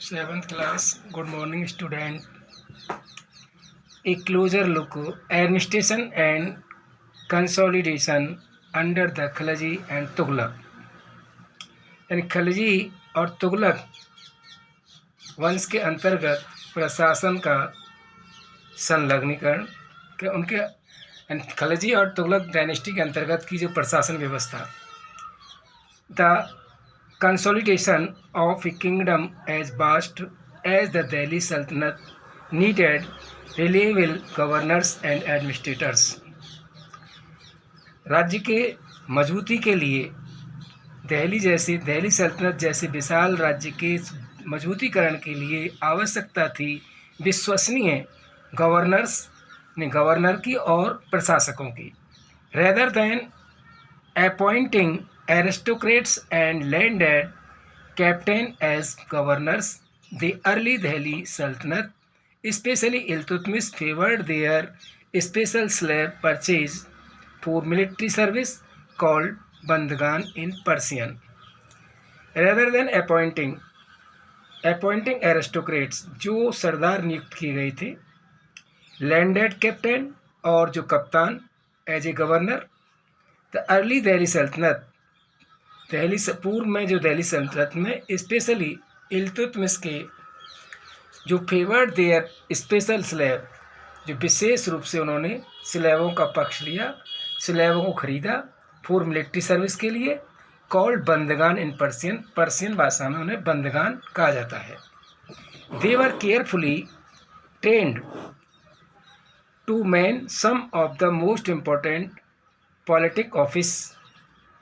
Seventh class. Good morning, student. A closer look: administration and consolidation under the Khalji and Tughlaq. यानी खलजी और तुगलक वंश के अंतर्गत प्रशासन का संलग्नीकरण के उनके खलजी और तुगलक डायनेस्टी के अंतर्गत की जो प्रशासन व्यवस्था, the consolidation of a kingdom as vast as the Delhi Sultanate needed reliable governors and administrators। राज्य के मजबूती के लिए दिल्ली सल्तनत जैसे विशाल राज्य के मजबूतीकरण के लिए आवश्यकता थी विश्वसनीय गवर्नर की और प्रशासकों की। Rather than appointing aristocrats and landed captain as governors, the early Delhi Sultanate, especially Iltutmish, favored their special slave purchase for military service called Bandgan in Persian। Rather than appointing aristocrats, जो सरदार नियुक्त किए गए थे, landed captain और जो कप्तान as a governor, the early Delhi सल्तनत पूर्व में जो दिल्ली सल्तनत में स्पेशली इल्तुतमिश के जो फेवर्ड देयर स्पेशल स्लेव, जो विशेष रूप से उन्होंने स्लेवों का पक्ष लिया, स्लेवों को खरीदा फॉर मिलिट्री सर्विस के लिए, कॉल्ड बंदगान इन पर्सियन भाषा में उन्हें बंदगान कहा जाता है। They were carefully trained to man some of the most important politic office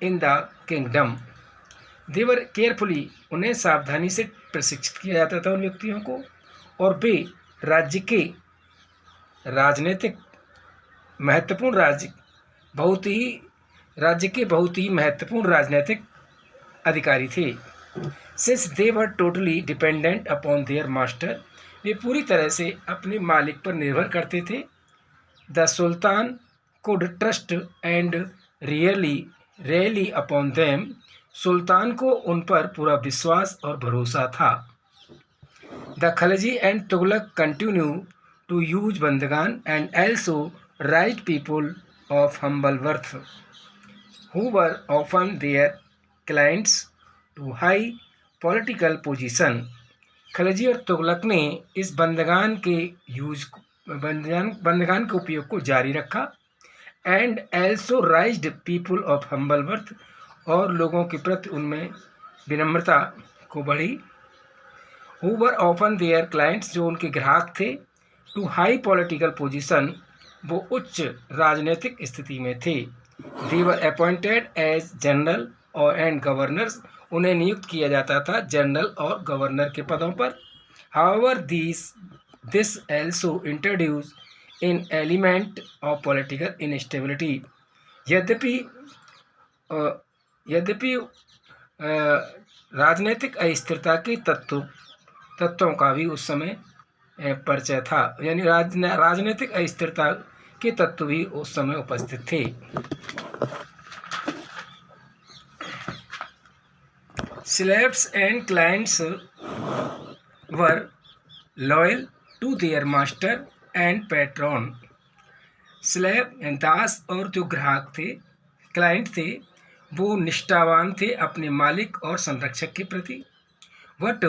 in the kingdom. They were carefully, उन्हें सावधानी से प्रशिक्षित किया जाता था उन व्यक्तियों को, और वे राज्य के बहुत ही महत्वपूर्ण राजनीतिक अधिकारी थे। Since they were totally dependent upon their master, वे पूरी तरह से अपने मालिक पर निर्भर करते थे। The sultan could trust and really upon them, सुल्तान को उन पर पूरा विश्वास और भरोसा था। The Khalji and Tughluq continue to use bandagan and also raised people of humble birth who were often their clients to high political position. Khalji और तुगलक ने इस बंदगान के उपयोग को जारी रखा, and also राइज्ड people of humble worth, और लोगों के प्रति उनमें विनम्रता को बढ़ी। Who were often their clients, जो उनके ग्राहक थे, टू हाई पॉलिटिकल पोजीशन, वो उच्च राजनीतिक स्थिति में थे। दे वर अपॉइंटेड एज जनरल और एंड गवर्नर्स, उन्हें नियुक्त किया जाता था जनरल और गवर्नर के पदों पर। However this also introduce in element of political instability, यद्यपि राजनीतिक अस्थिरता के तत्वों का भी उस समय परिचय था, यानी राजनीतिक अस्थिरता के तत्व भी उस समय उपस्थित थे। Slaves and clients were loyal to their master and patron. Slave दास और जो ग्राहक थे, क्लाइंट थे, वो निष्ठावान थे अपने मालिक और संरक्षक के प्रति। But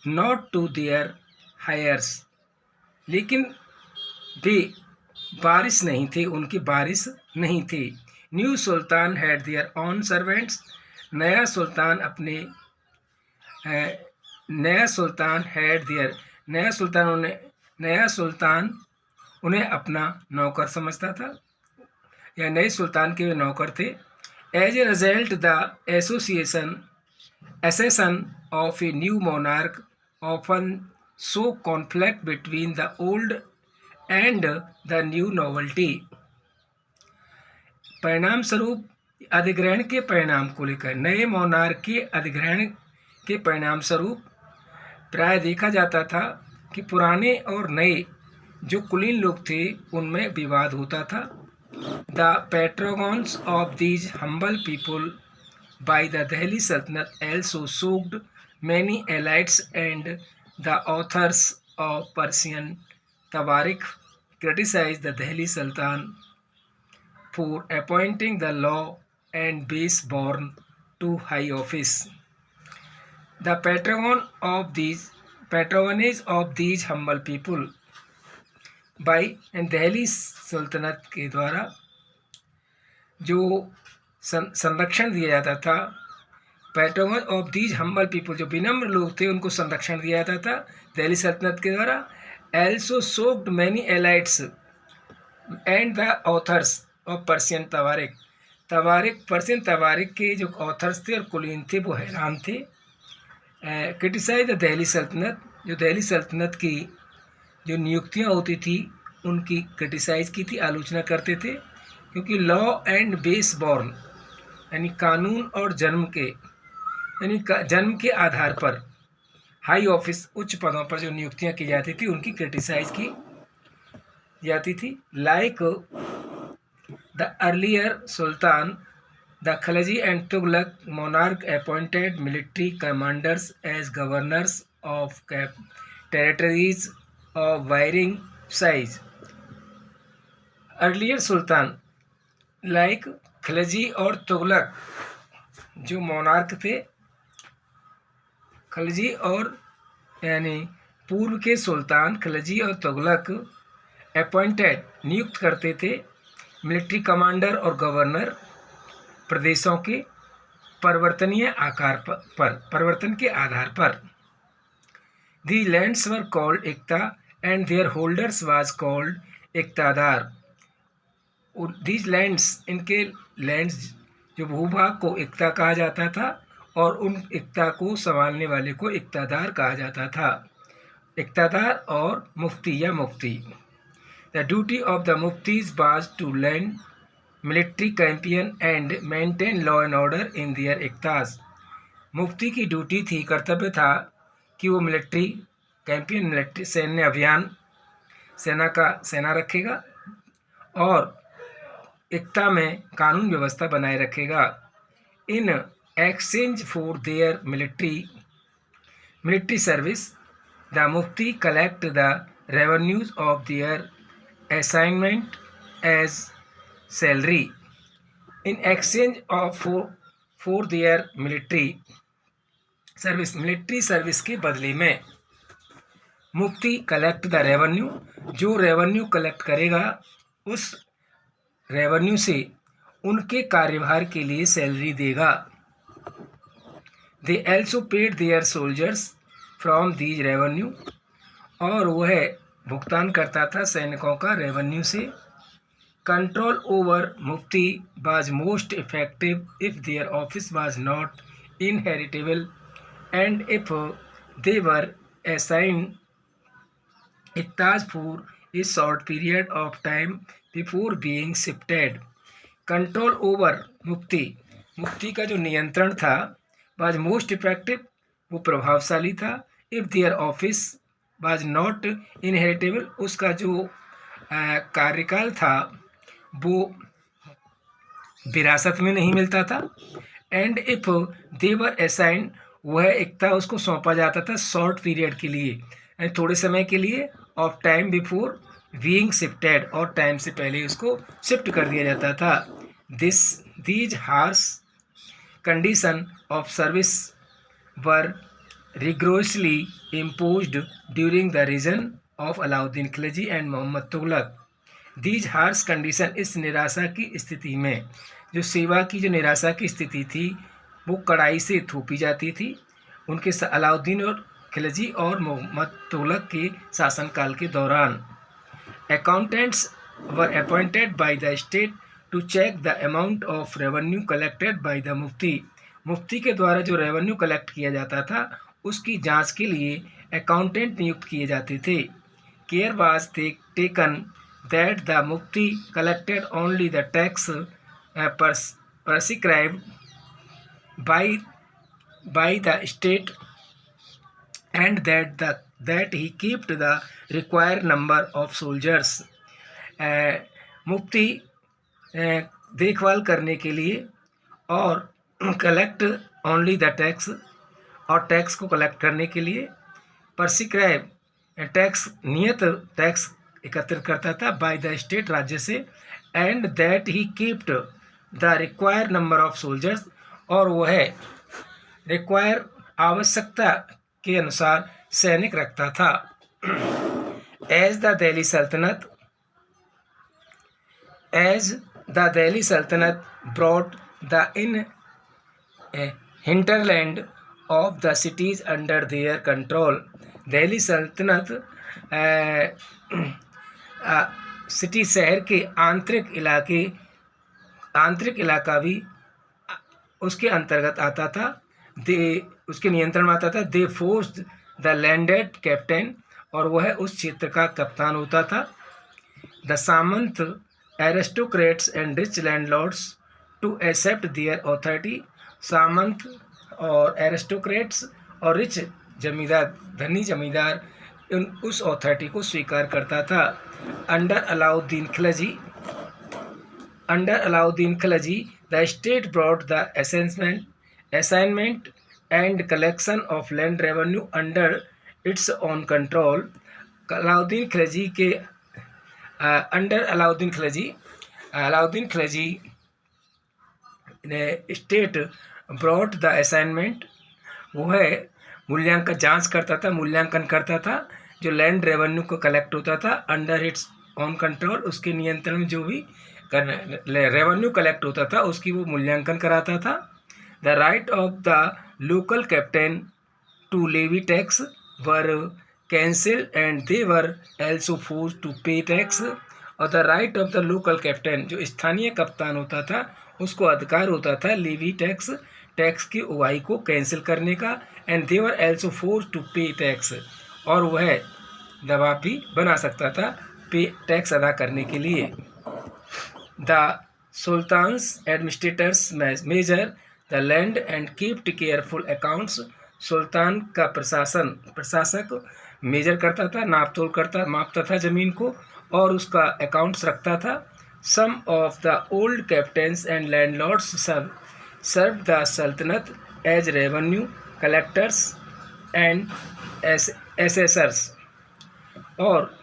not to their heirs, लेकिन वे बारिश नहीं थे, उनकी बारिश नहीं थे। New sultan had their own servants, नया सुल्तान उन्हें अपना नौकर समझता था, या नए सुल्तान के वे नौकर थे। As a result the accession of a new monarch often saw conflict between the old and the new nobility. परिणाम स्वरूप अधिग्रहण के परिणाम को लेकर, नए मोनार्क के अधिग्रहण के परिणाम स्वरूप प्राय देखा जाता था कि पुराने और नए जो कुलीन लोग थे उनमें विवाद होता था। The patronage of these humble people by the Delhi Sultanate also sought Many elites and the authors of Persian Tawarikh criticized the Delhi Sultan for appointing the law and base-born to high office. The patronage of these humble people by Delhi सल्तनत के द्वारा जो संरक्षण दिया जाता था, patron of these humble people, जो विनम्र लोग थे उनको संरक्षण दिया जाता था दिल्ली सल्तनत के द्वारा. Also shocked many elites and the authors of Persian tawarikh Persian तवारिक के जो ऑथर्स थे और कुलीन थे वो हैरान थे. क्रिटिसाइज द दिल्ली सल्तनत, जो दिल्ली सल्तनत की जो नियुक्तियाँ होती थी उनकी क्रिटिसाइज की थी, आलोचना करते थे, क्योंकि लॉ एंड बेस बॉर्न यानी कानून और जन्म के आधार पर हाई ऑफिस उच्च पदों पर जो नियुक्तियाँ की जाती थी उनकी क्रिटिसाइज की जाती थी. Like the earlier sultan, the Khalji and Tughlaq monarch appointed military commanders as governors of territories of varying size. Earlier sultan like Khalji और तुगलक जो मोनार्क थे, खलजी और यानी पूर्व के सुल्तान खलजी और तुगलक अपॉइंटेड नियुक्त करते थे मिलिट्री कमांडर और गवर्नर प्रदेशों के परिवर्तनीय आकार पर परिवर्तन के आधार पर. The lands were called iqta and their holders was called iqtadar. These lands, इनके लैंड्स जो भूभाग को इक्ता कहा जाता था और उन इक्ता को संभालने वाले को इक्तादार कहा जाता था. इक्तादार और मुफ्ती या मुफ्ती. The duty of the muftis was to land military campaign and maintain law and order in their iqtas. मुफ्ती की ड्यूटी थी, कर्तव्य था कि वो मिलिट्री कैंपियन, मिलिट्री सैन्य अभियान, सेना रखेगा और इक्ता में कानून व्यवस्था बनाए रखेगा. In exchange for their military service the mufti collect the revenues of their assignment as salary. In exchange of for their military service के बदले में मुफ्ती कलेक्ट द रेवेन्यू, जो रेवेन्यू कलेक्ट करेगा उस रेवेन्यू से उनके कार्यभार के लिए सैलरी देगा. They also paid their soldiers from these revenue, और वह भुगतान करता था सैनिकों का रेवेन्यू से. Control over mufti was most effective if their office was not inheritable and if they were assigned iqtas for a short period of time before being shifted. Control over mufti का जो नियंत्रण था वाज मोस्ट इफेक्टिव, वो प्रभावशाली था. If their office was not inheritable, उसका जो कार्यकाल था वो विरासत में नहीं मिलता था. And if they were assigned, वह इक्ता उसको सौंपा जाता था शॉर्ट पीरियड के लिए, यानी थोड़े समय के लिए, of time before being shifted, और टाइम से पहले उसको शिफ्ट कर दिया जाता था. These harsh condition of service were rigorously imposed during the reign of Alauddin Khilji and Mohammad Tughlaq. These harsh condition, इस निराशा की स्थिति में, जो सेवा की जो निराशा की स्थिति थी वो कड़ाई से थोपी जाती थी उनके अलाउद्दीन और खिलजी और मोहम्मद तुगलक के शासनकाल के दौरान. Accountants were appointed by the state to check the amount of revenue collected by the mufti. मुफ्ती के द्वारा जो रेवेन्यू कलेक्ट किया जाता था उसकी जांच के लिए अकाउंटेंट नियुक्त किए जाते थे. Care was taken that the Mufti collected only the tax prescribed by the state and that he kept the required number of soldiers. मुफ्ती देखभाल करने के लिए और कलेक्ट ओनली द टैक्स, और टैक्स को कलेक्ट करने के लिए। प्रिस्क्राइब टैक्स नियत टैक्स एकत्रित करता था बाय द स्टेट राज्य से, and that he keeped the required number of soldiers और वह रिक्वायर आवश्यकता के अनुसार सैनिक रखता था। एज द दिल्ली सल्तनत brought the in hinterland of the cities under their control, Delhi सल्तनत सिटी शहर के आंतरिक इलाका भी उसके अंतर्गत आता था, उसके नियंत्रण में आता था। They forced the landed captain और वह उस क्षेत्र का कप्तान होता था। The samanta aristocrats and rich landlords to accept their authority, सामंत और एरिस्टोक्रेट्स और रिच जमींदार धनी जमींदार उस ऑथोरिटी को स्वीकार करता था। Under Alauddin Khilji the state brought the assignment and collection of land revenue under its own control. Alauddin Khilji ने स्टेट ब्रॉट द असाइनमेंट, वो है मूल्यांकन करता था जो लैंड रेवेन्यू को कलेक्ट होता था अंडर इट्स ऑन कंट्रोल, उसके नियंत्रण में जो भी रेवेन्यू कलेक्ट होता था उसकी वो मूल्यांकन कराता था। The right of the local captain to levy tax were cancelled and they were also forced to pay tax. और the right of the local captain, जो स्थानीय कप्तान होता था उसको अधिकार होता था लेवी टैक्स की उगाही को कैंसिल करने का, and they were also forced to pay tax, और वह दबाव भी बना सकता था पे टैक्स अदा करने के लिए। The sultan's administrators measure the land and kept careful accounts, सुल्तान का प्रशासक मेजर करता था, मापता था ज़मीन को और उसका अकाउंट्स रखता था। Some of the old captains and landlords serve the Sultanate as revenue collectors and assessors, और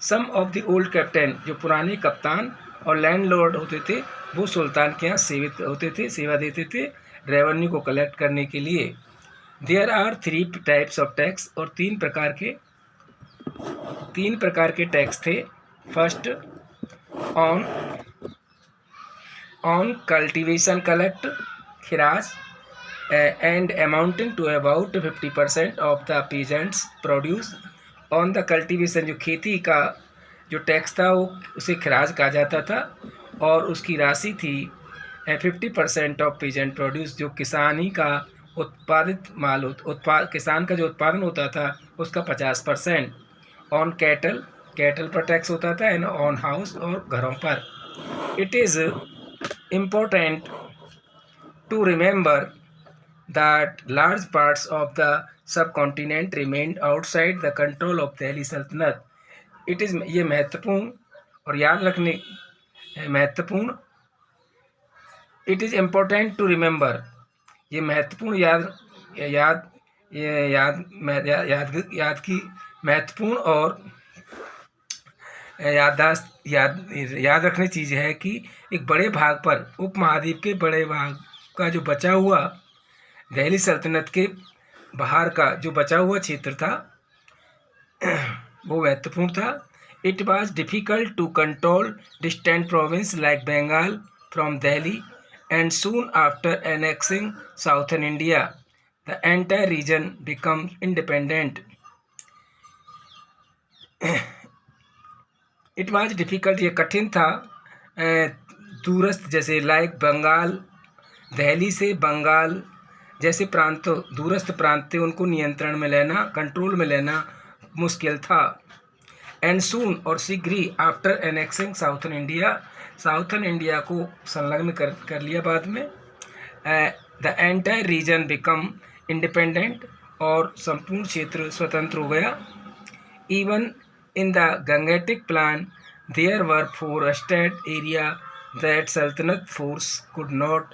some of the old captain, जो पुराने कप्तान और लैंडलॉर्ड होते थे, वो सुल्तान के यहाँ सेवा देते थे रेवेन्यू को कलेक्ट करने के लिए। There are 3 types of tax, और 3 प्रकार के टैक्स थे। First on cultivation collect kharaj and amounting to about 50% of the peasants produce. On the cultivation, जो खेती का जो टैक्स था वो उसे खिराज कहा जाता था, और उसकी राशि थी 50% ऑफ पीजेंट प्रोड्यूस, जो किसानी का उत्पादित माल किसान का जो उत्पादन होता था उसका 50%। ऑन कैटल पर टैक्स होता था, एंड ऑन हाउस, और घरों पर। It is important to remember that large parts of the subcontinent remained outside the control of Delhi सल्तनत। ये महत्वपूर्ण और it is important to remember, ये महत्वपूर्ण महत्वपूर्ण और याद रखने चीज़ है कि एक बड़े भाग पर, उपमहाद्वीप के बड़े भाग का जो बचा हुआ दिल्ली सल्तनत के बाहर का जो बचा हुआ क्षेत्र था वो महत्वपूर्ण था। It was difficult to control distant province like Bengal from Delhi, and soon after annexing southern India, the entire region became independent. It was difficult, ये कठिन था, दूरस्थ जैसे लाइक बंगाल, दिल्ली से बंगाल जैसे दूरस्थ प्रांत थे, उनको नियंत्रण में लेना, कंट्रोल में लेना मुश्किल था। एंड सून, और शीघ्र ही, आफ्टर एनेक्सिंग साउथर्न इंडिया को संलग्न कर लिया बाद में, the entire region become independent, और संपूर्ण क्षेत्र स्वतंत्र हो गया। Even in the Gangetic plain there were forested area that Sultanate force could not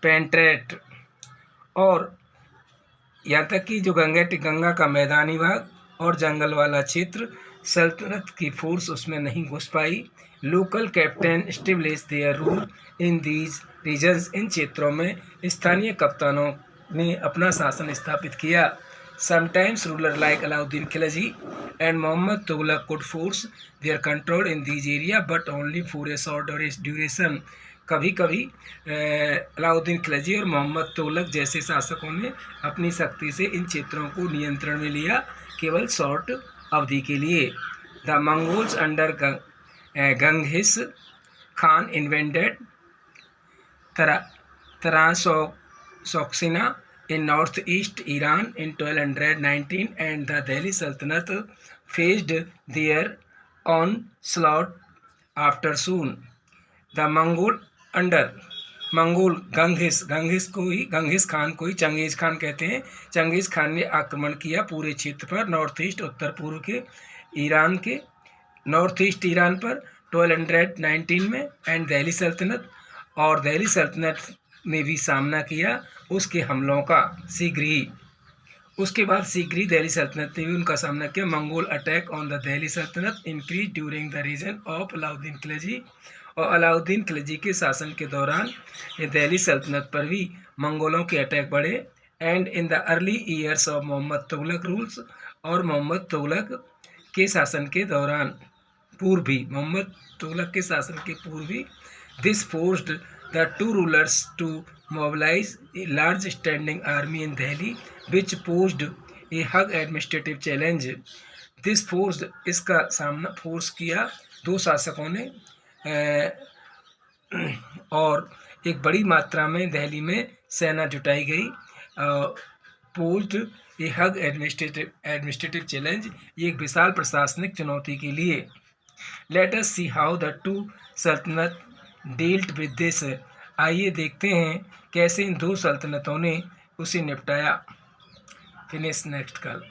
penetrate, और यहाँ तक कि जो गंगा का मैदानी भाग और जंगल वाला क्षेत्र सल्तनत की फोर्स उसमें नहीं घुस पाई। Local captain establish their rule in these regions, इन क्षेत्रों में स्थानीय कप्तानों ने अपना शासन स्थापित किया। Sometimes ruler like Alauddin Khilji and Mohammad Tughlaq could force their control in these area but only for a short duration. कभी कभी अलाउद्दीन खिलजी और मोहम्मद तुगलक जैसे शासकों ने अपनी शक्ति से इन क्षेत्रों को नियंत्रण में लिया, केवल शॉर्ट अवधि के लिए। The Mongols under Genghis Khan invaded Transoxiana in northeast Iran in 1219 and the Delhi Sultanate faced their onslaught after soon. The Mongol Genghis Khan को ही चंगेज खान कहते हैं। चंगेज खान ने आक्रमण किया पूरे क्षेत्र पर, नॉर्थ ईस्ट उत्तर पूर्व के ईरान के नॉर्थ ईस्ट ईरान पर 1219 में, एंड दिल्ली सल्तनत, और दिल्ली सल्तनत ने भी सामना किया उसके हमलों का शीघ्र ही। उसके बाद शीघ्र ही दिल्ली सल्तनत ने भी उनका सामना किया। Mongol attack on the Delhi Sultanate increase during the reign of Alauddin Khilji, और अलाउद्दीन खिलजी के शासन के दौरान ये दिल्ली सल्तनत पर भी मंगोलों के अटैक बढ़े। And in the early years of Mohammad Tughlaq rules, और मोहम्मद तुगलक के शासन के दौरान मोहम्मद तुगलक के शासन के पूर्व भी this forced the two rulers to mobilize a large standing army in Delhi, which posed a hug administrative challenge. This forced, इसका सामना फोर्स किया दो शासकों ने, और एक बड़ी मात्रा में दिल्ली में सेना जुटाई गई। पोस्ड ए हग एडमिनिस्ट्रेटिव चैलेंज, ये एक विशाल प्रशासनिक चुनौती के लिए। Let us see how the two सल्तनत डील्ड विद दिस, आइए देखते हैं कैसे इन दो सल्तनतों ने उसे निपटाया। फिनिश नेक्स्ट कल।